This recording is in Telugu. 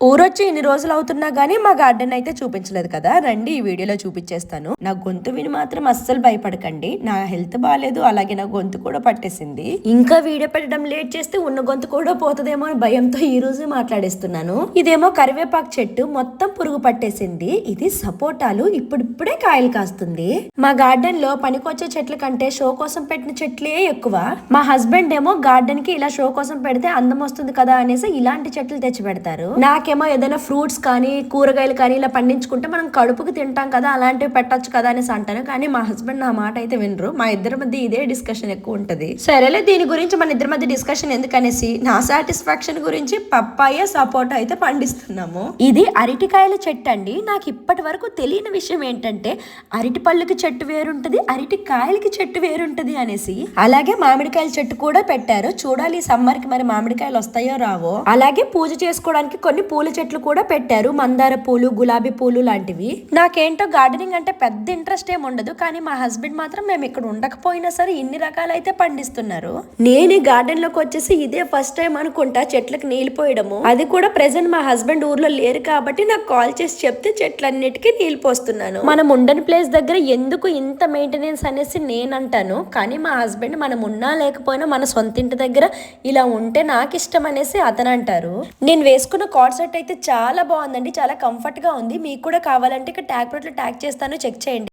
ఊరొచ్చి ఇన్ని రోజులు అవుతున్నా గానీ మా గార్డెన్ అయితే చూపించలేదు కదా, రండి ఈ వీడియోలో చూపించేస్తాను. నా గొంతు విని మాత్రం అస్సలు భయపడకండి, నా హెల్త్ బాగాలేదు, అలాగే నా గొంతు కూడా పట్టేసింది. ఇంకా వీడియో పెట్టడం లేట్ చేస్తే ఉన్న గొంతు కూడా పోతుందేమో అని భయంతో ఈ రోజు మాట్లాడేస్తున్నాను. ఇదేమో కరివేపాకు చెట్టు మొత్తం పురుగు పట్టేసింది. ఇది సపోటాలు ఇప్పుడిప్పుడే కాయలు కాస్తుంది. మా గార్డెన్ లో పనికొచ్చే చెట్ల కంటే షో కోసం పెట్టిన చెట్లే ఎక్కువ. మా హస్బెండ్ ఏమో గార్డెన్ కి ఇలా షో కోసం పెడితే అందం వస్తుంది కదా అనేసి ఇలాంటి చెట్లు తెచ్చి పెడతారు. నాకేమో ఏదైనా ఫ్రూట్స్ కానీ కూరగాయలు కానీ ఇలా పండించుకుంటే మనం కడుపుకి తింటాం కదా, అలాంటివి పెట్టొచ్చు కదా అనేసి అంటాను. కానీ మా హస్బెండ్ నా మాట అయితే వినరు. మా ఇద్దరి మధ్య ఇదే డిస్కషన్ ఎక్కువ ఉంటది. సరేలే, దీని గురించి మన ఇద్దరి మధ్య డిస్కషన్ ఎందుకనేసి నా సాటిస్ఫాక్షన్ గురించి పప్పాయ సపోటా అయితే పండిస్తున్నాము. ఇది అరటికాయల చెట్టు అండి. నాకు ఇప్పటి వరకు తెలియని విషయం ఏంటంటే అరటి పళ్ళకి చెట్టు వేరుంటది, అరటి కాయలకి చెట్టు వేరుంటది అనేసి. అలాగే మామిడికాయల చెట్టు కూడా పెట్టారు. చూడాలి సమ్మర్ కి మరి మామిడికాయలు వస్తాయో రావో. అలాగే పూజ చేసుకోవడానికి కొన్ని పూల చెట్లు కూడా పెట్టారు, మందార పూలు, గులాబీ పూలు లాంటివి. నాకేంటో గార్డెనింగ్ అంటే పెద్ద ఇంట్రెస్ట్ ఏమి ఉండదు, కానీ మా హస్బెండ్ మాత్రం మేము ఇక్కడ ఉండకపోయినా సరే ఇన్ని రకాలైతే పండిస్తున్నారు. నేను ఈ గార్డెన్ లోకి వచ్చేసి ఇదే ఫస్ట్ టైం అనుకుంటా చెట్లకు నీళ్లు పోయడము. అది కూడా ప్రెసెంట్ మా హస్బెండ్ ఊర్లో లేరు కాబట్టి నాకు కాల్ చేసి చెప్తే చెట్లన్నిటికీ నీళ్లు పోస్తున్నాను. మనం ఉండని ప్లేస్ దగ్గర ఎందుకు ఇంత మెయింటెనెన్స్ అనేసి నేను అంటాను, కానీ మా హస్బెండ్ మనం ఉన్నా లేకపోయినా మన సొంత ఇంటి దగ్గర ఇలా ఉంటే నాకు ఇష్టం అనేసి అతను అంటారు. నేను వేసుకున్న కార్డ్ సెట్ అయితే చాలా బాగుందండి, చాలా కంఫర్ట్ గా ఉంది. మీకు కూడా కావాలంటే ఇక్కడ ట్యాగ్ ప్రోట్లో ట్యాగ్ చేస్తాను, చెక్ చేయండి.